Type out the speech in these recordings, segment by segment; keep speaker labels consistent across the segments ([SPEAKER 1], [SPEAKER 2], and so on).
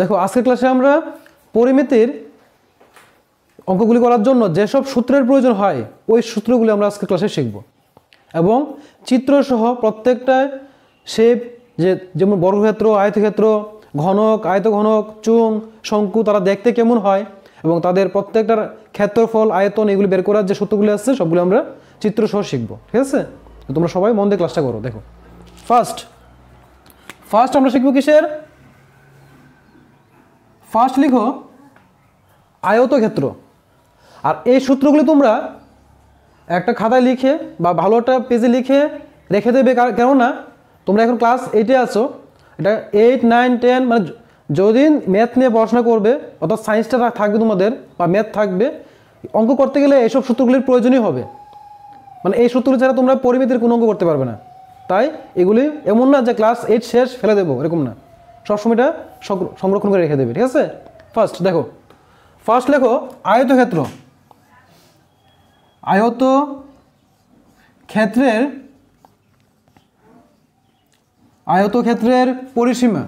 [SPEAKER 1] দেখো আজকের ক্লাসে আমরা পরিমিতির অঙ্কগুলি করার জন্য যেসব সূত্রের প্রয়োজন হয় ওই সূত্রগুলি আমরা আজকের ক্লাসে শিখব এবং চিত্রসহ প্রত্যেকটা শেপ যেমন বর্গক্ষেত্র, আয়তক্ষেত্র, ঘনক, আয়তঘনক, চুং, শঙ্কু তারা দেখতে কেমন হয় এবং তাদের প্রত্যেকটার ক্ষেত্রফল, আয়তন এগুলি বের করার যে সূত্রগুলি আছে সবগুলো আমরা চিত্রসহ শিখব। ঠিক আছে, তোমরা সবাই মন দিয়ে ক্লাসটা করো। দেখো ফার্স্ট আমরা শিখব কিসের? ফার্স্ট লিখো আয়তক্ষেত্র। আর এই সূত্রগুলি তোমরা একটা খাতায় লিখে বা ভালো একটা পেজে লিখে রেখে দেবে, কেননা তোমরা এখন ক্লাস 8-এ আছো। এটা 8, 9, 10 মানে যদি ম্যাথ নিয়ে পড়াশোনা করবে অর্থাৎ সায়েন্সটা থাকবে তোমাদের বা ম্যাথ থাকবে, অঙ্ক করতে গেলে এইসব সূত্রগুলির প্রয়োজনই হবে। মানে এই সূত্রগুলি ছাড়া তোমরা পরিমিতির কোনো অঙ্ক করতে পারবে না। তাই এগুলি এমন না যে ক্লাস 8 শেষ ফেলে দেবো, এরকম না, সবসময় এটা সংরক্ষণ করে রেখে দেবে। ঠিক আছে, ফার্স্ট লেখো আয়তক্ষেত্র। আয়তক্ষেত্রের পরিসীমা।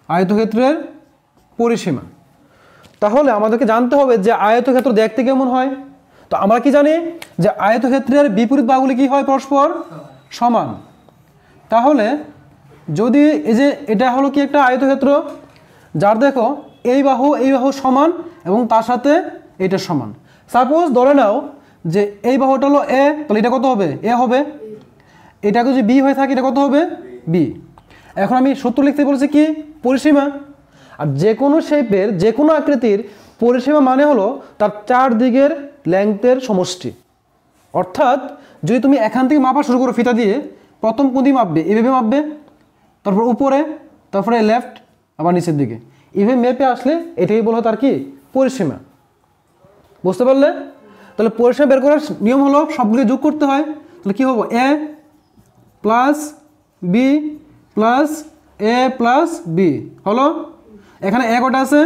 [SPEAKER 1] আয়তক্ষেত্রের পরিসীমা। তাহলে আমাদেরকে জানতে হবে যে আয়তক্ষেত্র দেখতে কেমন হয়। তো আমরা কি জানি যে আয়তক্ষেত্রের বিপরীত বাহুগুলি কি হয়? পরস্পর সমান। তাহলে যদি এই যে এটা হলো কি একটা আয়তক্ষেত্র যার দেখো এই বাহু সমান এবং তার সাথে এটা সমান। সাপোজ ধরে নাও যে এই বাহুটা হলো এ, তাহলে এটা কত হবে? এ হবে। এটা যদি বি হয়ে থাকে এটা কত হবে? বি। এখন আমি সূত্র লিখতে বলেছি কি? পরিসীমা। আর যে কোনো শেপের যে কোনো আকৃতির পরিসীমা মানে হলো তার চারদিকের লেংথের সমষ্টি। অর্থাৎ যদি তুমি এখান থেকে মাপা শুরু করো ফিতা দিয়ে, প্রথম কোন দিকে মাপবে? এভাবে মাপবে, তারপর উপরে, তারপরে লেফট, আবার নিচের দিকে, এভাবে মেপে আসলে এটাই বলা হয় তার কি? পরিসীমা। বুঝতে পারলে? তাহলে পরিসীমা বের করার নিয়ম হলো সবগুলি যোগ করতে হয়। তাহলে কি হবো? এ প্লাস বি প্লাস এ প্লাস বি হলো। এখানে এ কটা আছে?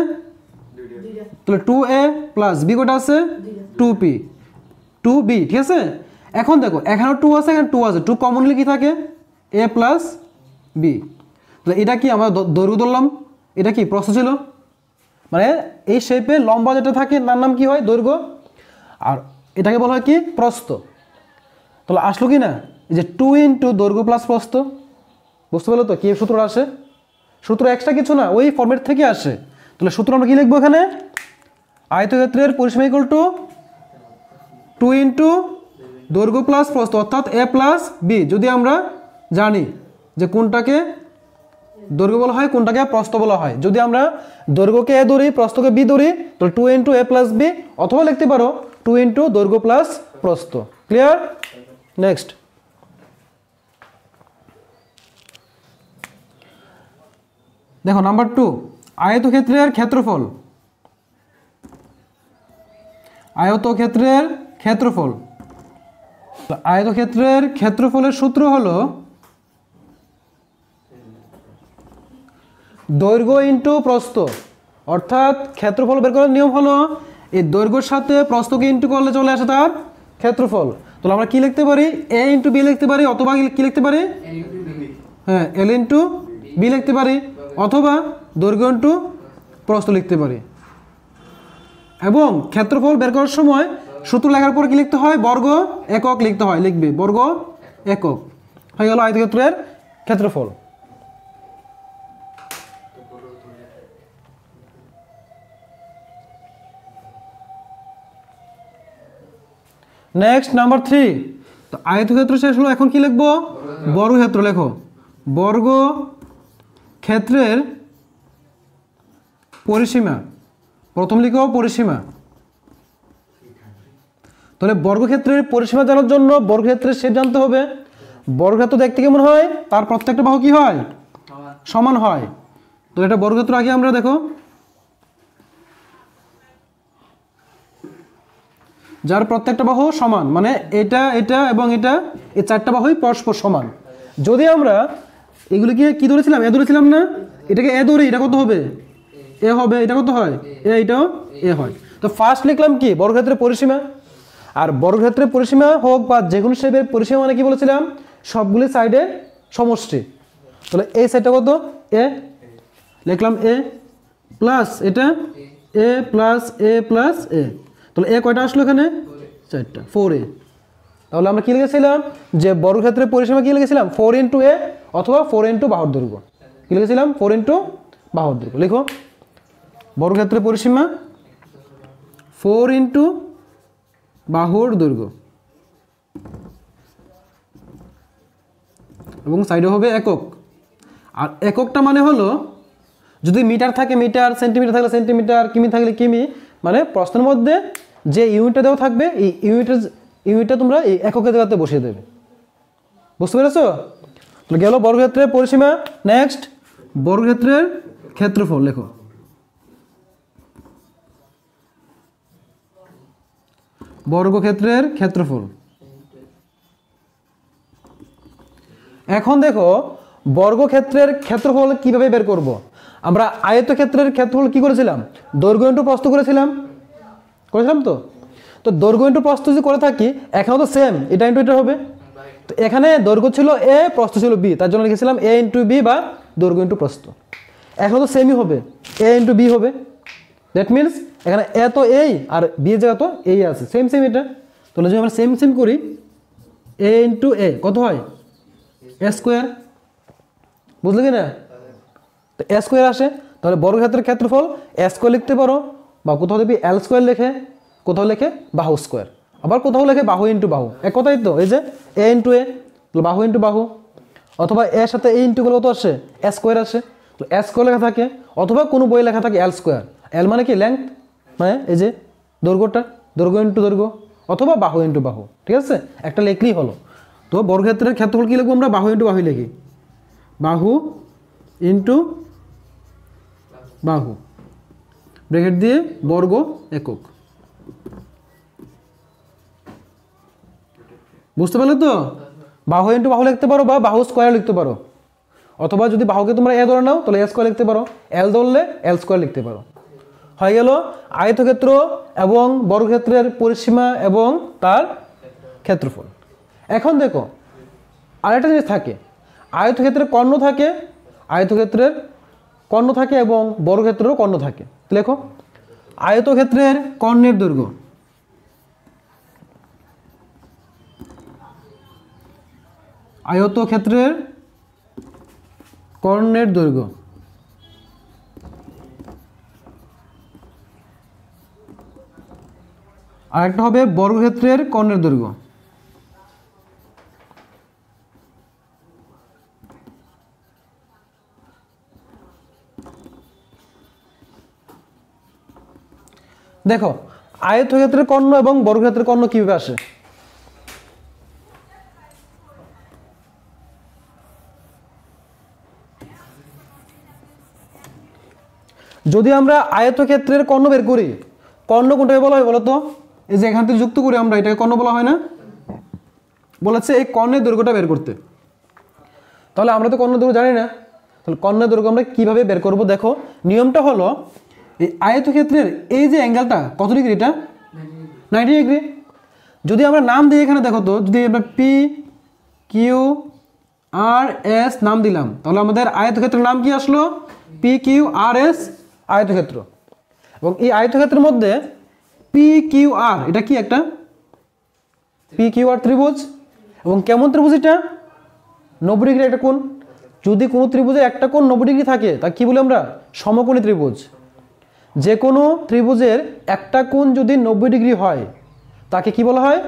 [SPEAKER 1] তাহলে 2a প্লাস বি কটা আছে? 2p 2b। ঠিক আছে, এখন দেখো এখানে 2 আছে, এখানে 2 আছে, 2 কমনলি কি থাকে? a plus b. তাহলে এটা কি আমরা দৈর্ঘ্য ধরলাম, এটা কি প্রস্থ ছিল। মানে এই শেপে লম্বা যেটা থাকে তার নাম কি হয়? দৈর্ঘ্য। আর এটাকে বলা হয় কি? প্রস্থ। তাহলে আসলো কি না যে 2 ইন্টু দৈর্ঘ্য প্লাস প্রস্থ। বুঝতে পারলো তো কি সূত্রটা আসে? সূত্র এক্সট্রা কিছু না, ওই ফর্মেট থেকে আসে। তাহলে সূত্র আমরা কি লিখবো এখানে? আয়তক্ষেত্রের পরিসীমা ইকুয়াল টু 2 ইন্টু দৈর্ঘ্য প্লাস প্রস্থ অর্থাৎ এ প্লাস বি। যদি আমরা জানি যে কোনটাকে দৈর্ঘ্য বলা হয়, কোনটাকে প্রস্থ বলা হয়। যদি আমরা দৈর্ঘ্যকে এ ধরি, প্রস্থকে বি ধরি, তাহলে 2 ইন্টু এ প্লাস বি, অথবা লিখতে পারো 2 ইন্টু দৈর্ঘ্য প্লাস প্রস্থ। ক্লিয়ার? নেক্সট দেখো নাম্বার 2, আয়তক্ষেত্রের ক্ষেত্রফল। আয়তক্ষেত্রের ক্ষেত্রফলের সূত্র হলো দৈর্ঘ্য ইন্টু প্রস্থ। অর্থাৎ ক্ষেত্রফল বের করার নিয়ম হলো এই দৈর্ঘ্যের সাথে প্রস্থকে ইন্টু করলে চলে আসে তার ক্ষেত্রফল। তাহলে আমরা কি লিখতে পারি? এ ইন্টু বি লিখতে পারি, অথবা কি লিখতে পারি? হ্যাঁ, এল ইন্টু বি লিখতে পারি, অথবা দৈর্ঘ্য ইন্টু প্রস্থ লিখতে পারি। এবং ক্ষেত্রফল বের করার সময় সূত্র লেখার পর কি লিখতে হয়? বর্গ একক লিখতে হয়। লিখবে বর্গ একক। হয়ে গেল আয়তক্ষেত্রের ক্ষেত্রফল। নেক্সট নাম্বার 3, তো আয়তক্ষেত্র শেষ হলো। এখন কি লিখবো? বর্গক্ষেত্র লেখো। বর্গক্ষেত্রের পরিসীমা। প্রথম লিখো পরিসীমা। তাহলে বর্গক্ষেত্রের পরিসীমা জানার জন্য বর্গক্ষেত্রের শেপ জানতে হবে। বর্গক্ষেত্র দেখতে কেমন হয়? তার প্রত্যেকটা বাহু কি হয়? সমান হয়। তো এটা বর্গক্ষেত্র আগে আমরা দেখো, যার প্রত্যেকটা বাহু সমান, মানে এটা এটা এবং এটা, এই চারটা বাহুই পরস্পর সমান। যদি আমরা এগুলিকে কি ধরেছিলাম? এ ধরেছিলাম না? এটাকে এ ধরি, এটা কত হবে? এ হবে। এটা কত হয়? এটাও এ হয়। তো ফার্স্ট লিখলাম কি? বর্গক্ষেত্রের পরিসীমা। আর বর্গক্ষেত্রের পরিসীমা হোক বা যে কোনো শেপের পরিসীমা মানে কি বলেছিলাম? সবগুলি সাইডে সমষ্টি। তাহলে এই সাইডটা কত এ, লিখলাম এ প্লাস এটা এ প্লাস এ প্লাস এ। তাহলে এ কয়টা আসলো এখানে 4টা 4a। তাহলে আমরা কি লিখেছিলাম যে বর্গক্ষেত্রের পরিসীমা কি লিখেছিলাম 4 ইন্টু এ অথবা 4 ইন্টু বাহুর দৈর্ঘ্য। কি লিখেছিলাম 4 ইন্টু বাহুর দৈর্ঘ্য। লিখো বর্গক্ষেত্রের পরিসীমা 4 ইন্টু বাহুর দৈর্ঘ্য এবং সাইডে হবে একক। আর এককটা মানে হলো যদি মিটার থাকে মিটার, সেন্টিমিটার থাকলে সেন্টিমিটার, কিমি থাকলে কিমি, মানে প্রশ্নের মধ্যে যে ইউনিটটা দেওয়া থাকবে এই ইউনিটটা তোমরা এই এককের জায়গাতে বসিয়ে দেবে। বুঝতে পেরেছো? তাহলে গেল বর্গক্ষেত্রের পরিসীমা। নেক্সট বর্গক্ষেত্রের ক্ষেত্রফল লেখো। বর্গক্ষেত্রের ক্ষেত্রফল। এখন দেখো বর্গক্ষেত্রের ক্ষেত্রফল কিভাবে বের করব। আমরা আয়তক্ষেত্রের ক্ষেত্রফল কি করেছিলাম দৈর্ঘ্য ইন্টু প্রস্থ করেছিলাম তো। তো দৈর্ঘ্য ইন্টু প্রস্থ যদি করে থাকি এখানেও তো সেম, এটা ইন্টু এটা হবে। তো এখানে দৈর্ঘ্য ছিল এ প্রস্থ ছিল বি, তার জন্য লিখেছিলাম এ ইন্টু বি বা দৈর্ঘ্য ইন্টু প্রস্থ। এখানে তো সেমই হবে, এ ইন্টু বি হবে। দ্যাট মিনস এখানে এ তো এই আর বি এর জায়গা তো এই আছে, সেম সেম এটা। তাহলে যদি আমরা সেম সেম করি এ ইন্টু এ কত হয় এ স্কোয়ার। বুঝলে কি না? তো এ স্কোয়ার আসে। তাহলে বর্গক্ষেত্রের ক্ষেত্রফল এ স্কোয়ার লিখতে পারো, বা কোথাও দেখবি এল স্কোয়ার লেখে, কোথাও লেখে বাহু স্কোয়ার, আবার কোথাও লেখে বাহু ইন্টু বাহু। এক কথাই তো, এই যে এ ইন্টু এ বাহু ইন্টু বাহু, অথবা এর সাথে এ ইন্টু করলে কত আসে এ স্কোয়ার আসে। তো এ স্কোয়ার লেখা থাকে, অথবা কোনো বই লেখা থাকে এল স্কোয়ার। এল মানে কি লেংথ, মানে এই যে দৈর্ঘ্যটা, দৈর্ঘ্য ইন্টু দৈর্ঘ্য, অথবা বাহু ইন্টু বাহু। ঠিক আছে, একটা লিখলেই হলো। তো বর্গক্ষেত্রের ক্ষেত্রফল কী লিখবো আমরা বাহু ইন্টু বাহু লিখি, বাহু ইন্টু বাহু ব্র্যাকেট দিয়ে বর্গ একক। বুঝতে পারলে তো? বাহু ইন্টু বাহু লিখতে পারো বা বাহু স্কোয়ার লিখতে পারো, অথবা যদি বাহুকে তোমরা এ ধরে নাও তাহলে এ স্কোয়ার লিখতে পারো, এল ধরলে এল স্কোয়ার লিখতে পারো। হয়ে গেল আয়তক্ষেত্র এবং বর্গক্ষেত্রের পরিসীমা এবং তার ক্ষেত্রফল। এখন দেখো আরেকটা জিনিস থাকে, আয়তক্ষেত্রের কর্ণ থাকে, আয়তক্ষেত্রের কর্ণ থাকে এবং বর্গক্ষেত্রেরও কর্ণ থাকে। লেখো আয়তক্ষেত্রের কর্ণের দৈর্ঘ্য। আয়তক্ষেত্রের কর্ণের দৈর্ঘ্য আর একটা হবে বর্গক্ষেত্রের কর্ণের দৈর্ঘ্য। দেখো আয়তক্ষেত্রের কর্ণ এবং বর্গক্ষেত্রের কর্ণ কিভাবে আসে। যদি আমরা আয়তক্ষেত্রের কর্ণ বের করি, কর্ণ কোনটাকে বলা হয় বলতো? এই যে এখান থেকে যুক্ত করি আমরা, এটাকে কর্ণ বলা হয় না? বলেছে এই কর্ণের দৈর্ঘ্যটা বের করতে। তাহলে আমরা তো কর্ণের দৈর্ঘ্য জানি না, তাহলে কর্ণের দৈর্ঘ্য আমরা কিভাবে বের করব? দেখো নিয়মটা হলো এই আয়তক্ষেত্রের এই যে অ্যাঙ্গেলটা কত ডিগ্রি, এটা 90 ডিগ্রি। যদি আমরা নাম দিই এখানে দেখো তো, যদি আমরা পি কিউ আর এস নাম দিলাম তাহলে আমাদের আয়তক্ষেত্রের নাম কি আসলো? পি কিউ আর এস আয়তক্ষেত্র। এবং এই আয়তক্ষেত্রের মধ্যে পি কিউ আর এটা কি একটা পি কিউ আর ত্রিভুজ। এবং কেমন ত্রিভুজ এটা? 90 ডিগ্রি একটা কোণ। যদি কোনো ত্রিভুজের একটা কোণ 90 ডিগ্রি থাকে তা কি বলি আমরা? সমকোণী ত্রিভুজ। যে কোনো ত্রিভুজের একটা কোণ যদি 90 ডিগ্রি হয় তাকে কি বলা হয়?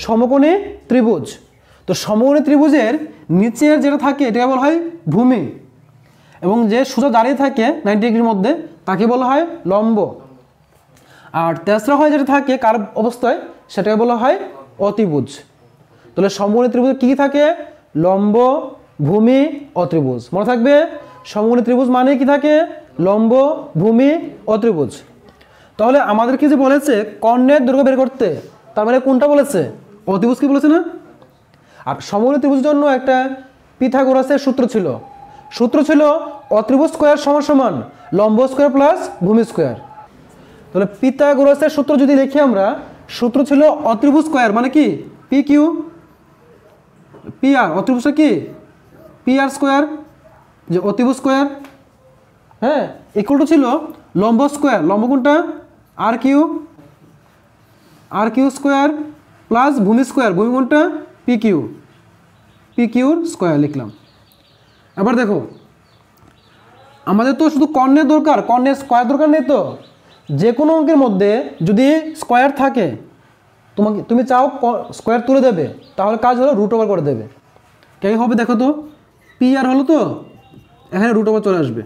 [SPEAKER 1] সমকোণী ত্রিভুজ। তো সমকোণী ত্রিভুজের নিচের যেটা থাকে এটাকে বলা হয় ভূমি, এবং যে সোজা দাঁড়িয়ে থাকে 90 ডিগ্রির মধ্যে তাকে বলা হয় লম্ব। আর তেসরা হয় যেটা থাকে কার্ভ অবস্থায় সেটাকে বলা হয় অতিভুজ। তাহলে সমকোণী ত্রিভুজ কী থাকে? লম্ব, ভূমি, অত্রিভুজ। মনে থাকবে সমকোণী ত্রিভুজ মানে কি থাকে? লম্ব, ভূমি, অত্রিভুজ। তাহলে আমাদেরকে যে বলেছে কর্ণের দৈর্ঘ্য বের করতে, তার মানে কোনটা বলেছে? অতিভুজ কি বলেছে না? আর সমকোণী ত্রিভুজের জন্য একটা পিথাগোরাসের সূত্র ছিল, সূত্র ছিল অত্রিভুজ স্কোয়ার সমান সমান লম্ব স্কোয়ার প্লাস ভূমি স্কোয়ার। তাহলে পিথাগোরাসের সূত্র যদি লিখি আমরা, সূত্র ছিল অত্রিভুজ স্কোয়ার মানে কি পি কিউ পি আর, অত্রিভুজটা কি পি আর স্কোয়ার, যে অতিভুজ স্কোয়ার, হ্যাঁ, ইকুয়াল টু ছিল লম্ব স্কোয়ার, লম্ব কোনটা আর কিউ, আর কিউ স্কোয়ার প্লাস ভূমি স্কোয়ার, ভূমি কোনটা পি কিউ, পি কিউর স্কোয়ার লিখলাম। এবার দেখো আমাদের তো শুধু কর্ণের দরকার, কর্ণের স্কোয়ার দরকার নেই তো। যে কোনো অঙ্কের মধ্যে যদি স্কোয়ার থাকে তুমি চাও স্কোয়ার তুলে দেবে, তাহলে কাজ হলো রুট ওভার করে দেবে। কে হবে দেখো তো, পি আর হলো তো, এখানে রুট ওভার চলে আসবে।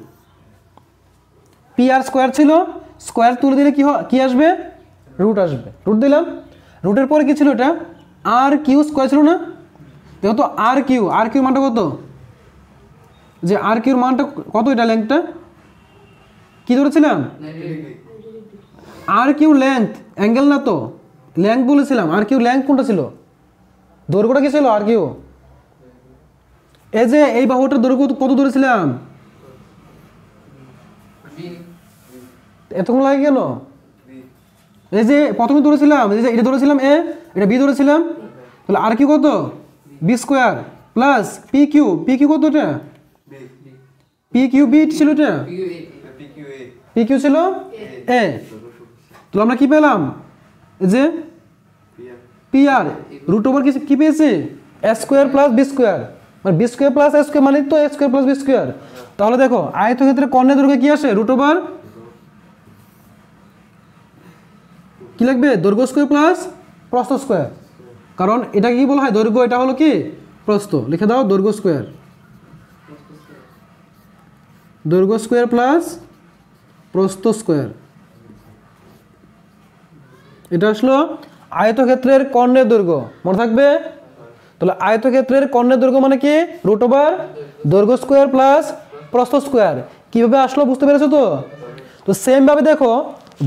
[SPEAKER 1] পি আর স্কোয়ার ছিল, স্কোয়ার তুলে দিলে কি আসবে, রুট আসবে। রুট দিলাম, রুটের পরে কি ছিল এটা আর কিউ স্কোয়ার ছিল না, দেখো তো আর কিউ, আর কিউ মানটা কত, যে আর কিউর মানটা কত, এটা লেন্থটা কি ধরেছিলাম, আর কিউ লেন্থ, অ্যাঙ্গেল না তো, লেন্থ বলেছিলাম। আর কিউ লেন্থ কোনটা ছিল, দৈর্ঘ্যটা কি ছিল আর কিউ, এই যে এই বাহুটার দৈর্ঘ্য কত ধরেছিলাম, এতক্ষণ লাগে কেন, এই যে প্রথমে ধরেছিলাম, এই যে এটা ধরেছিলাম এ, এটা বি ধরেছিলাম, তাহলে আর কিউ কত b square plus p q, p q কত, এটা পি কিউ বি ছিল, এটা পি কিউ ছিল এ, তাহলে আমরা কি পেলাম, যে পি আর রুট ওভার কি পেয়েছি, এ স্কোয়ার প্লাস বি স্কোয়ার, মানে বি স্কোয়ার প্লাস এ স্কোয়ার মানে তো এ স্কোয়ার প্লাস বি স্কোয়ার। তাহলে দেখো আয়তক্ষেত্রে কর্ণের দৈর্ঘ্য কি আসে, রুট ওভার কি লাগবে, দৈর্ঘ্য স্কোয়ার প্লাস প্রস্থ স্কোয়ার, কারণ এটা কি বলা হয় দৈর্ঘ্য, এটা হলো কি প্রস্থ, লিখে দাও দৈর্ঘ্য স্কোয়ার, দৈর্ঘ্য স্কোয়ার প্লাস প্রস্থ স্কোয়ার। এটা আসলো আয়তক্ষেত্রের কর্ণের দৈর্ঘ্য, মনে থাকবে। তাহলে আয়তক্ষেত্রের কর্ণের দৈর্ঘ্য মানে কি, রুট ওভার দৈর্ঘ্য স্কোয়ার প্লাস প্রস্থ স্কোয়ার। কিভাবে আসলো বুঝতে পেরেছো তো। তো সেম ভাবে দেখো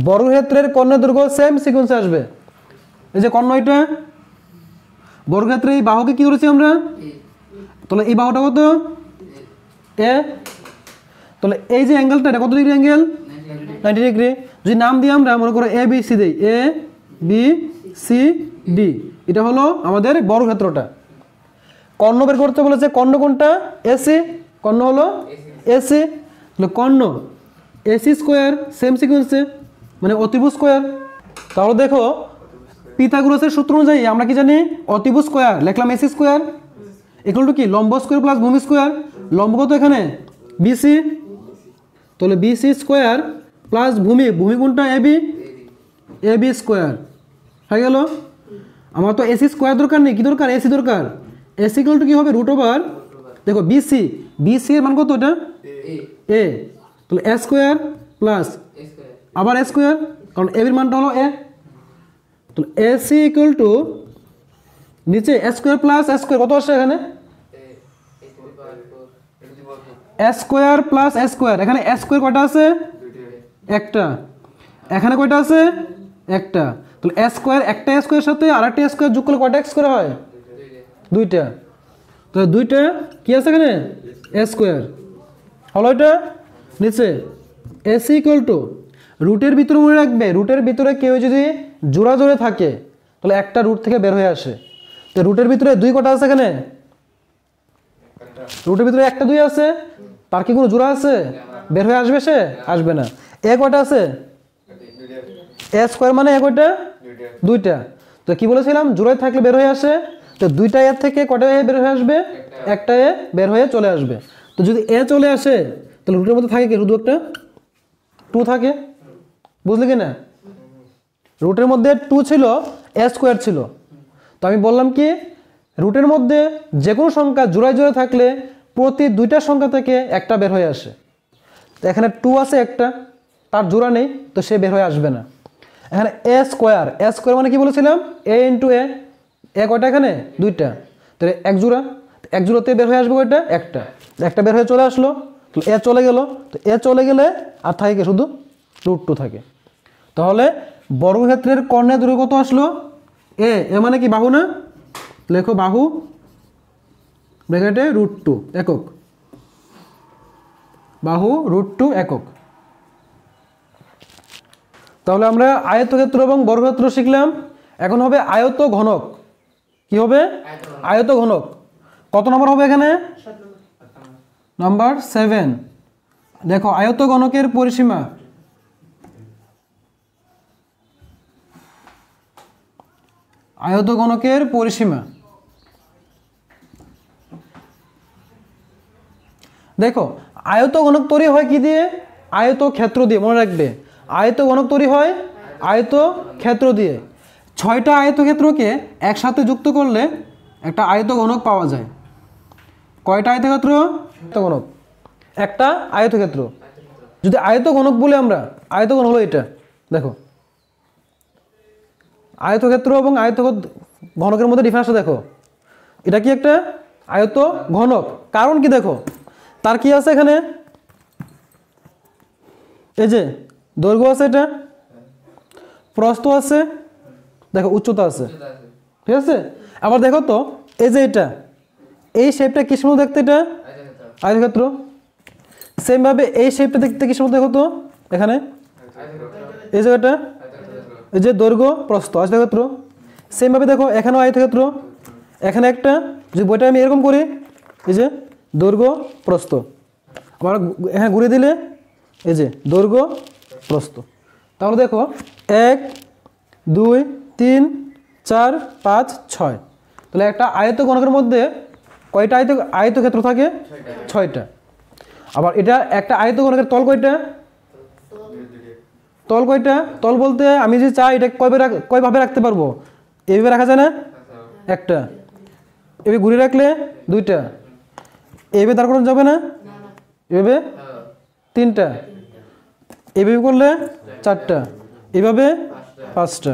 [SPEAKER 1] বর্গক্ষেত্রের কর্ণের দৈর্ঘ্য সেম সিকোয়েন্সে আসবে। এই যে কর্ণ, এটা বর্গক্ষেত্রে এই বাহুকে কি করেছি আমরা, তাহলে এই বাহুটা কত এ, তাহলে এই যে অ্যাঙ্গেলটা এটা কত ডিগ্রি অ্যাঙ্গেল, 90 ডিগ্রি। যদি নাম দিয়ে আমরা মনে করো এ বি সি দিই, এ বি সি ডি, এটা হলো আমাদের বর্গক্ষেত্রটা। কর্ণ বের করতে বলেছে, কর্ণ কোনটা, এসি, কর্ণ হলো এসি, তাহলে কর্ণ এসি স্কোয়ার সেম সিকোয়েন্সে, মানে অতিভুজ স্কোয়ার। তাহলে দেখো পিথাগোরাসের সূত্র অনুযায়ী আমরা কি জানি, অতিভুজ স্কোয়ার লিখলাম এসি স্কোয়ার ইকুয়াল টু কি লম্ব স্কোয়ার প্লাস ভূমি স্কোয়ার, লম্ব কত এখানে বিসি, তাহলে বিসি স্কোয়ার প্লাস ভূমি, ভূমি কোনটা এবি, এবি স্কোয়ার হয়ে গেল। আমার তো এসি স্কোয়ার দরকার নেই, কি দরকার এসি দরকার, এসি ইকুয়াল টু কি হবে রুট ওভার, দেখো বিসি, বিসি এর মান কত এটা এ, তাহলে এ স্কোয়ার প্লাস আবার এ স্কোয়ার, কারণ এবির মানটা হলো এ, তাহলে এসি ইকুয়াল টু নিচে এ স্কোয়ার প্লাস এ স্কোয়ার কত আসছে এখানে, এ স্কোয়ার প্লাস এ স্কোয়ার, এখানে এ স্কোয়ার কয়টা আছে একটা, এখানে কয়টা আছে একটা, তাহলে এ স্কোয়ার একটা এ স্কোয়ারের সাথে আরেকটা এ স্কোয়ার যোগ করলে কয়টা এক্স স্কোয়ার হয়, দুইটা, তাহলে দুইটা কি আছে এখানে এ স্কোয়ার হলো। এটা নিচে এসি ইকুয়াল টু রুটের ভিতরে মনে রাখবে, রুটের ভিতরে কেউ যদি জোড়া জোড়ে থাকে তাহলে একটা রুট থেকে বের হয়ে আসে। তো রুটের ভিতরে দুই কটা আছে এখানে, রুটের ভিতরে একটা দুই আছে, তার কি কোনো জোড়া আছে, বের হয়ে আসবে সে, আসবে না। এ কয়টা আছে, এ স্কোয়ার মানে এ কয়টা দুইটা, তো কি বলেছিলাম জোড়ায় থাকলে বের হয়ে আসে, তো দুইটা এর থেকে কয়টা এ বের হয়ে আসবে, একটা এ বের হয়ে চলে আসবে। তো যদি এ চলে আসে তাহলে রুটের মধ্যে থাকে কি, শুধু একটা টু থাকে, বুঝলি কি না, রুটের মধ্যে টু ছিল, এ স্কোয়ার ছিল। তো আমি বললাম কি রুটের মধ্যে যে কোনো সংখ্যা জোড়ায় জোড়ায় থাকলে প্রতি দুইটা সংখ্যা থেকে একটা বের হয়ে আসে। তো এখানে টু আছে একটা, তার জোড়া নেই, তো সে বের হয়ে আসবে না। এখানে এ স্কোয়ার, এ স্কোয়ার মানে কি বলেছিলাম এ ইন্টু এ, এ কয়টা এখানে দুইটা, তাহলে এক জোড়া, এক জোড়াতে বের হয়ে আসবে কয়টা একটা, একটা বের হয়ে চলে আসলো, তাহলে এ চলে গেল, তো এ চলে গেলে আর থাকে শুধু রুট টু থাকে। তাহলে বর্গক্ষেত্রের কর্ণের দৈর্ঘ্য কত আসলো, এ, এ মানে কি বাহু না, লেখো বাহু ব্র্যাকেটে রুট টু একক, বাহু রুট টু একক। তাহলে আমরা আয়তক্ষেত্র এবং বর্গক্ষেত্র শিখলাম। এখন হবে আয়ত ঘনক। কি হবে, আয়ত ঘনক। কত নম্বর হবে এখানে, নাম্বার 7 দেখো আয়তঘনকের পরিসীমা। আয়তঘনকের পরিসীমা দেখো আয়তঘনক তৈরি হয় কি দিয়ে? আয়তক্ষেত্র দিয়ে, মনে রাখবে আয়তঘনক তৈরি হয় আয়তক্ষেত্র দিয়ে। 6টা আয়তক্ষেত্রকে একসাথে যুক্ত করলে একটা আয়তঘনক পাওয়া যায়। কয়টা আয়তক্ষেত্র? আয়তঘনক একটা আয়তক্ষেত্র। যদি আয়তঘনক বলে আমরা, আয়তঘনক হলো এটা, দেখো আয়তক্ষেত্র এবং আয়তঘনকের মধ্যে ডিফারেন্সটা দেখো। এটা কি একটা আয়তঘনক, কারণ কি দেখো তার কি আছে এখানে, এই যে দৈর্ঘ্য আছে, এটা প্রস্থ আছে, দেখো উচ্চতা আছে, ঠিক আছে। আবার দেখো তো এই যে এটা, এই শেপটা কিসের মতো দেখতে? এটা আয়তক্ষেত্র। সেম ভাবে এই শেপটা দেখতে কিসের মতো? দেখো তো এখানে এই জায়গাটা, এই যে দৈর্ঘ্য প্রস্থ আয়তক্ষেত্র। সেম ভাবে দেখো এখানেও আয়তক্ষেত্র, এখানে একটা, যদি বইটা আমি এরকম করি, এই যে দৈর্ঘ্য প্রস্থ, আবার এখানে ঘুরে দিলে এই যে দৈর্ঘ্য প্রস্থ। তাহলে দেখো 1 2 3 4 5 6, তাহলে একটা আয়তঘনকের মধ্যে কয়টা আয়তক্ষেত্র থাকে? 6টা। আবার এটা একটা আয়তঘনকের তল কয়টা? তল কয়টা? তল বলতে আমি যদি চাই এটা কয়ভাবে রাখতে পারবো? এইভাবে রাখা যায় না? একটা। এভাবে ঘুরে রাখলে 2টা। এইভাবে দাঁড় করানো যাবে না? এভাবে 3টা। এইভাবে করলে 4টা, এইভাবে 5টা,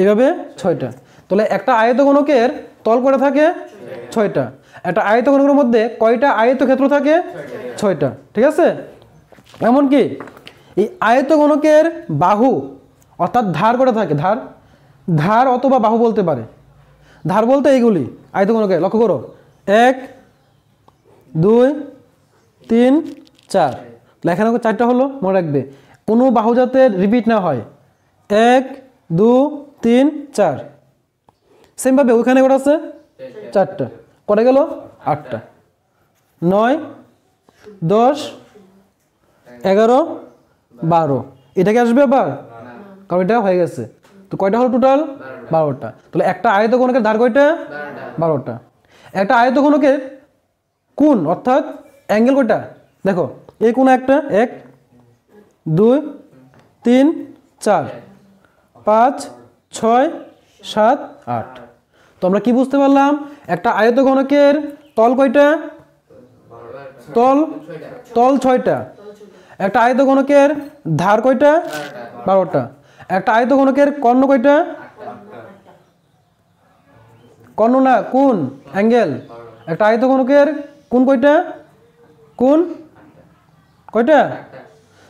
[SPEAKER 1] এইভাবে 6টা। তাহলে একটা আয়তঘনকের তল কয়টা থাকে? 6টা। একটা আয়তঘনকের মধ্যে কয়টা আয়তক্ষেত্র থাকে? 6টা, ঠিক আছে। এমনকি এই আয়তঘনকের বাহু অর্থাৎ ধার কয়টা থাকে? ধার অথবা বাহু বলতে পারে। ধার বলতে এইগুলি আয়তঘনকে, লক্ষ্য করো 1 2 3 4, এখানে 4টা হলো, মনে রাখবে কোনো বাহু যাতে রিপিট না হয়। 1 2 3 4। সেম ভাবে ওইখানে কটা আছে? 4টা। কটা গেল? 8টা। 9 10 11 12। এটা কি আসবে আবার? কারণ এটা হয়ে গেছে। তো কয়টা হলো টোটাল? 12টা। তাহলে একটা আয়তঘনকের ধার কয়টা? 12টা। একটা আয়তঘনকের কোণ অর্থাৎ অ্যাঙ্গেল কয়টা? দেখো এই কোণ একটা, 1 2 3 4 5 6 7 8। তো আমরা কি বুঝতে পারলাম? একটা আয়তঘনকের তল কয়টা? তল 6টা। একটা আয়তঘনকের ধার কয়টা? 12টা। একটা আয়তঘনকের কর্ণ কয়টা? কর্ণ না, কোণ, অ্যাঙ্গেল। একটা আয়তঘনকের কোণ কয়টা? কোণ কয়টা?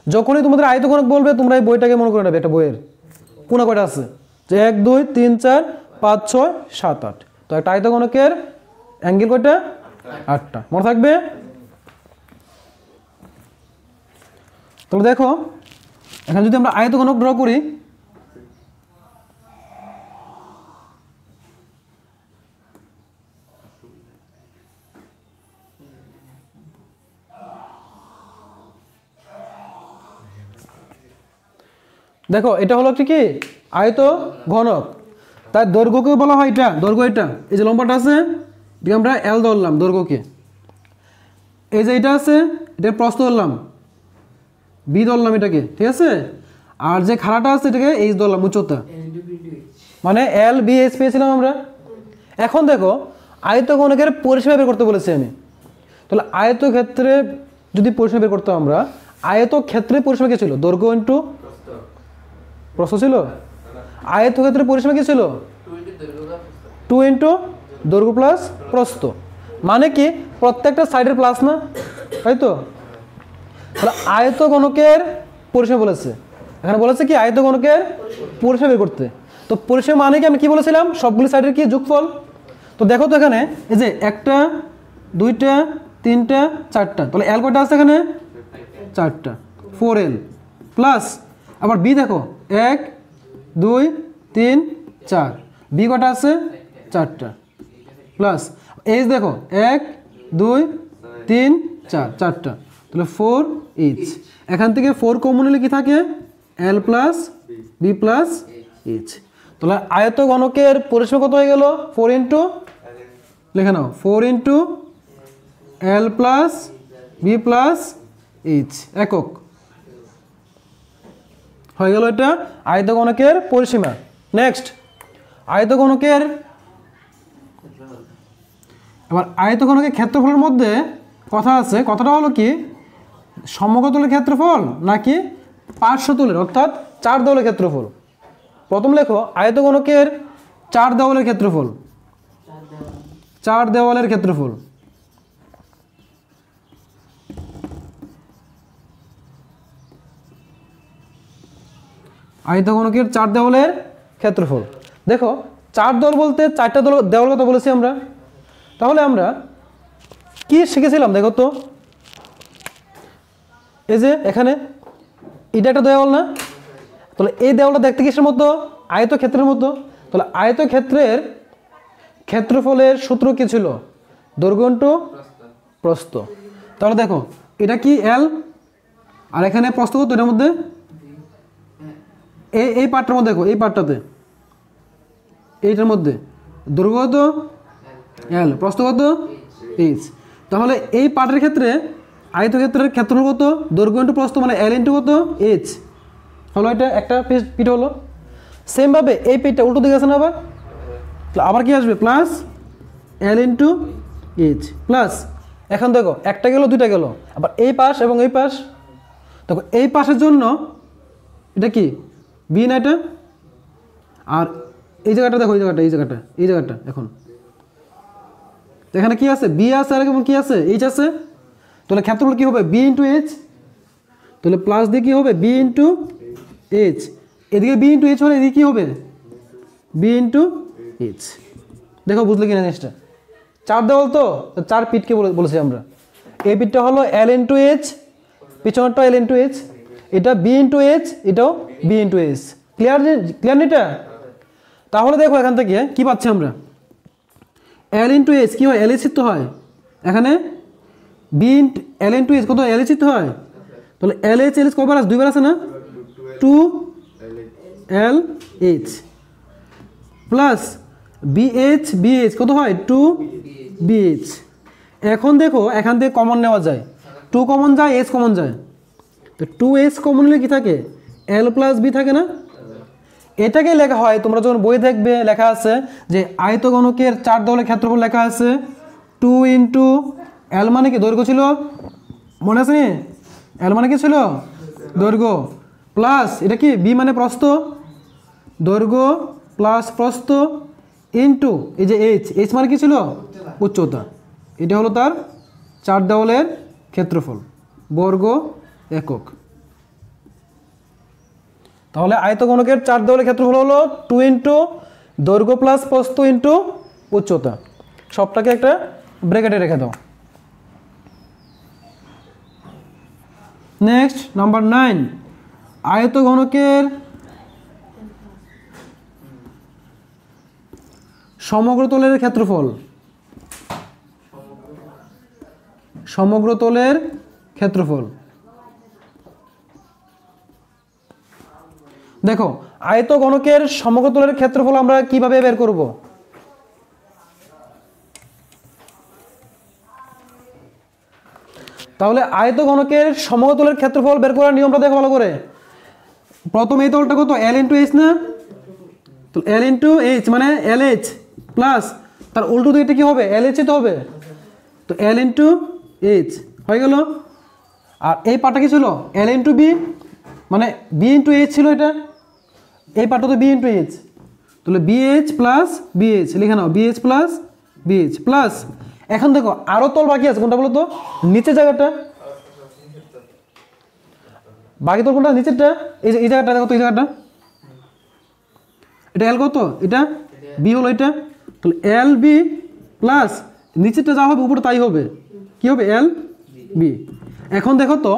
[SPEAKER 1] যখনই তোমাদের আয়তঘনক বলবে তোমরা এই বইটাকে মনে করে নেবে, একটা বইয়ের কোণ কয়টা আছে, যে 1 2 3 4 5 6 7 8। তো একটা আয়তঘনকের অ্যাঙ্গেল কয়টা? 8টা, মনে থাকবে। তাহলে দেখো এখানে যদি আমরা আয়তঘনক ড্র করি, দেখো এটা হলো কি আয়তঘনক, তার দৈর্ঘ্যকে বলা হয় এটা দৈর্ঘ্য। এটা এই যে লম্বাটা আছে এটাকে আমরা এল ধরলাম দৈর্ঘ্যকে। এই যে এটা আছে এটা প্রস্থ ধরলাম, বি ধরলাম এটাকে, ঠিক আছে। আর যে খাড়াটা আছে এটাকে এইচ ধরলাম, উচ্চতা, মানে এল বি এইচ পেয়েছিলাম আমরা। এখন দেখো আয়তঘনকের পরিসীমা বের করতে বলেছি আমি। তাহলে আয়তক্ষেত্রে যদি পরিসীমা বের করতাম আমরা, আয়তক্ষেত্রের পরিসীমা কি ছিল? দৈর্ঘ্য ইন্টু প্রস্থ ছিল। আয়তক্ষেত্রের পরিসীমা কি ছিল? 2 ইন্টু দৈর্ঘ্য প্লাস প্রস্থ। মানে কি প্রত্যেকটা সাইডের প্লাস না, তাই তো। তাহলে আয়তঘনকের পরিসীমা বলেছে, এখানে বলেছে কি আয়তঘনকের পরিসীমা বের করতে। তো পরিসীমা মানে কি আমি কি বলেছিলাম? সবগুলি সাইডের কি যোগফল। তো দেখো তো এখানে এই যে 1টা 2টা 3টা 4টা, তাহলে এল কয়টা আছে এখানে? 4টা, 4L প্লাস আবার বি দেখো 1 2 3 4, বি কটা আছে? 4টা প্লাস এইচ দেখো 1 2 3 চারটা, তাহলে 4H। এখান থেকে 4 কমন নিলে কি থাকে L plus B plus H। তাহলে আয়ত ঘনকের পরিসীমা কত হয়ে গেল 4 ইন্টু, লিখে নাও 4 into L plus B plus H একক হয়ে গেল এটা আয়ত ঘনকের পরিসীমা। নেক্সট আয়ত ঘনকের, এবার আয়ত ঘনকের ক্ষেত্রফলের মধ্যে কথা আছে, কথাটা হলো কি সমগ্রতলের ক্ষেত্রফল নাকি পার্শ্বতলের অর্থাৎ 4 দেওয়ালের ক্ষেত্রফল। প্রথম লেখো আয়ত ঘনকের 4 দেওয়ালের ক্ষেত্রফল, 4 দেওয়ালের ক্ষেত্রফল। আয়ত ঘনকের 4 দেওয়ালের ক্ষেত্রফল। দেখো 4 দেওয়াল বলতে 4টা দেওয়াল কথা বলেছি আমরা। তাহলে আমরা কি শিখেছিলাম দেখো তো, এই যে এখানে এটা একটা দেওয়াল না, তাহলে এই দেওয়ালটা দেখতে কিসের মতো আয়তক্ষেত্রের মতো। তাহলে আয়তক্ষেত্রের ক্ষেত্রফলের সূত্র কি ছিল দৈর্ঘ্য ইন্টু প্রস্থ। তাহলে দেখো এটা কি L আর এখানে প্রস্থ কত, এটার মধ্যে এই পার্টটার মধ্যে দেখো, এই পার্টটাতে এইটার মধ্যে দৈর্ঘ্য কত L, প্রস্থ কত H। তাহলে এই পার্টের ক্ষেত্রে আয়তক্ষেত্রের ক্ষেত্রফল কত দৈর্ঘ্য ইন্টু প্রস্থ মানে L ইন্টু কত H হলো। এটা একটা পিঠ হলো। সেমভাবে এই পিঠটা উল্টো দিকে আছে না, আবার কি আসবে plus L into H plus, এখন দেখো একটা গেল দুইটা গেল, আবার এই পাশ এবং এই পাশ। দেখো এই পাশের জন্য এটা কি B না এটা, আর এই জায়গাটা দেখো, এই জায়গাটা এখন এখানে কি আছে B আছে আর কি আছে H আছে। তাহলে ক্ষেত্রফল কি হবে B ইন্টু H, তাহলে প্লাস দিয়ে কি হবে B ইন্টু H, এদিকে B ইন্টু H হলে এদিকে কি হবে B ইন্টু H। দেখো বুঝলে কিনা জিনিসটা, 4 দেওয়াল তো 4 পিঠকে বলেছি আমরা। এই পিঠটা হলো L into H, পিছনেরটা L into H, এটা B ইন্টু H, এটাও B ইন্টু H। ক্লিয়ার এটা? তাহলে দেখো এখান থেকে কি পাচ্ছি আমরা L ইন্টু H কি হয় L H তো হয়, এখানে B into L into H কত L H তো হয়। তাহলে L H কবার আছে, দুইবার আছে না, 2 L H plus B H কত হয় 2 B H। এখন দেখো এখান থেকে কমন নেওয়া যায়, 2 কমন যায় H কমন যায়, তো 2H কমন নিলে কি থাকে L প্লাস B থাকে না। এটাকে লেখা হয়, তোমরা যখন বই দেখবে লেখা আছে যে আয়তঘনকের 4 দেওয়ালের ক্ষেত্রফল লেখা আছে 2 ইন্টু L মানে কি দৈর্ঘ্য ছিল, মনে আছে নি L মানে কি ছিল দৈর্ঘ্য, প্লাস এটা কি B মানে প্রস্থ, দৈর্ঘ্য প্লাস প্রস্থ ইন্টু এই যে H মানে কি ছিল উচ্চতা। এটা হলো তার 4 দেওয়ালের ক্ষেত্রফল বর্গ একক। তাহলে আয়তঘনকের 4 দেওয়ালের ক্ষেত্রফল হলো 2 ইন্টু দৈর্ঘ্য প্লাস প্রস্থ ইন্টু উচ্চতা। সবটাকে একটা ব্র্যাকেটে রেখে দাও। নেক্সট নাম্বার 9, আয়তঘনকের সমগ্রতলের ক্ষেত্রফল, সমগ্রতলের ক্ষেত্রফল। দেখো আয়তঘনকের সমগ্রতলের ক্ষেত্রফল আমরা কিভাবে বের করব, তাহলে আয়তঘনকের সমগ্রতলের ক্ষেত্রফল বের করার নিয়মটা দেখো ভালো করে। প্রথম এই তলটা কত L ইন্টু H না, তো L ইন্টু H মানে LH প্লাস তার উল্টো দিকটা কি হবে LH তো হবে, তো L ইন্টু H হয়ে গেল। আর এই পার্টটা কি ছিল L ইন্টু B মানে B ইন্টু H ছিল, এটা এই পার্টটা তো B ইন্টু H, তাহলে BH প্লাস BH লিখে নাও BH প্লাস BH প্লাস। এখন দেখো আরো তল বাকি আছে, কোনটা বলো তো নিচের জায়গাটা, বাকি তল কোনটা নিচেরটা, এই জায়গাটা দেখো তো, এই জায়গাটা এটা L কত, এটা B হলো এটা, তাহলে LB প্লাস নিচেরটা যা হবে উপরে তাই হবে, কি হবে LB। এখন দেখো তো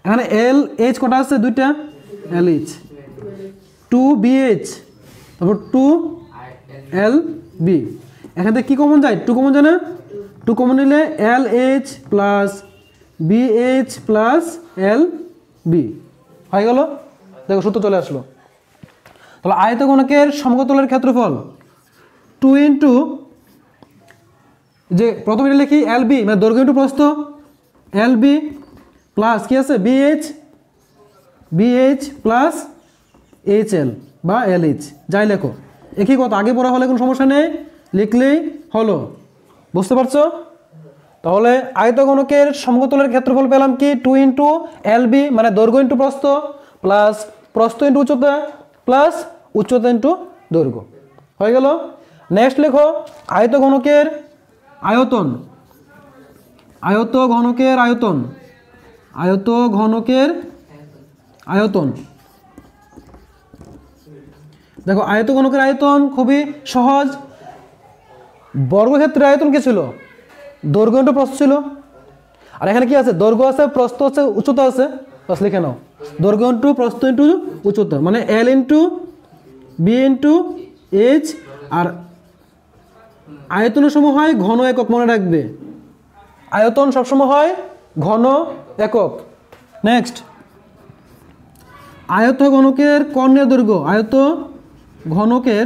[SPEAKER 1] এখানে LH কটা আছে দুইটা, LH 2BH তারপর 2LB, এখান থেকে কি কমন যায় 2 কমন যায় না, 2 কমন নিলে LH plus BH plus LB হয়ে গেল। দেখো সূত্র চলে আসলো। তাহলে আয়তঘনকের সমতলের ক্ষেত্রফল 2 ইন্টু, যে প্রথমে এটা লিখি LB মানে দৈর্ঘ্য ইন্টু প্রস্থ, LB প্লাস কি আছে BH প্লাস HL বা LH যাই লেখো, একই কথা, আগে পড়া হলে কোনো সমস্যা নেই, লিখলেই হলো। বুঝতে পারছো? তাহলে আয়তঘনকের সমতলের ক্ষেত্রফল পেলাম কি 2 ইন্টু LB মানে দৈর্ঘ্য ইন্টু প্রস্থ প্লাস প্রস্থ ইন্টু উচ্চতা প্লাস উচ্চতা ইন্টু দৈর্ঘ্য হয়ে গেল। নেক্সট লেখো আয়তঘনকের আয়তন, আয়তঘনকের আয়তন, আয়তঘনকের আয়তন। দেখো আয়তঘনকের আয়তন খুবই সহজ। বর্গক্ষেত্রের আয়তন কি ছিল? দৈর্ঘ্য ইন্টু প্রস্থ ছিল। আর এখানে কি আছে? দৈর্ঘ্য আছে, প্রস্থ আছে, উচ্চতা আছে। বাস লিখে নাও, দৈর্ঘ্য ইন্টু প্রস্থ ইন্টু উচ্চতা মানে L into B into H। আর আয়তনের সময় হয় ঘন একক, মনে রাখবে, আয়তন সবসময় হয় ঘন একক। নেক্সট আয়তঘনকের কর্ণের দৈর্ঘ্য, আয়তঘনকের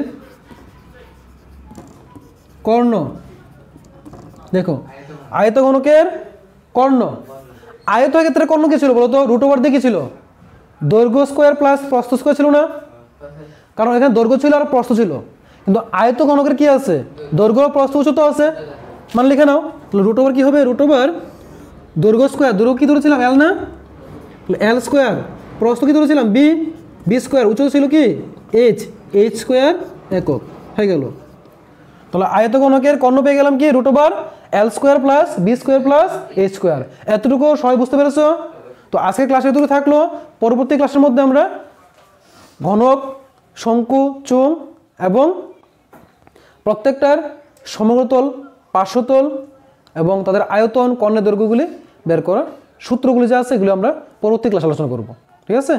[SPEAKER 1] কর্ণ। দেখো আয়তঘনকের কর্ণ, আয়তক্ষেত্রের কর্ণ কি ছিল বলতো? রুট ওভার দিয়ে কি ছিল? দৈর্ঘ্য স্কোয়ার প্লাস প্রস্থ স্কোয়ার ছিল না? কারণ এখানে দৈর্ঘ্য ছিল আর প্রস্থ ছিল, কিন্তু আয়তঘনকের কি আছে? দৈর্ঘ্য প্রস্থ উচ্চতা আছে, মানে লিখে নাও। তাহলে রুট ওভার কি হবে? রুট ওভার দৈর্ঘ্য স্কোয়ার, দৈর্ঘ্য কি ধরেছিলাম? L না? L স্কোয়ার, প্রস্থ কি ধরেছিলাম? B স্কোয়ার, উচ্চতা ছিল কি? H স্কোয়ার একক হয়ে গেল। তাহলে আয়তঘনকের কর্ণ পেয়ে গেলাম কি? Root over L square plus B square plus H square. এতটুকু সবাই বুঝতে পেরেছো? তো আজকের ক্লাসে এতটুকু থাকলো। পরবর্তী ক্লাসের মধ্যে আমরা ঘনক, শঙ্কু, চোঙ এবং প্রত্যেকটার সমগ্রতল, পার্শ্বতল এবং তাদের আয়তন, কর্ণের দৈর্ঘ্যগুলি বের করার সূত্রগুলি যা আছে এগুলো আমরা পরবর্তী ক্লাসে আলোচনা করব। ঠিক আছে?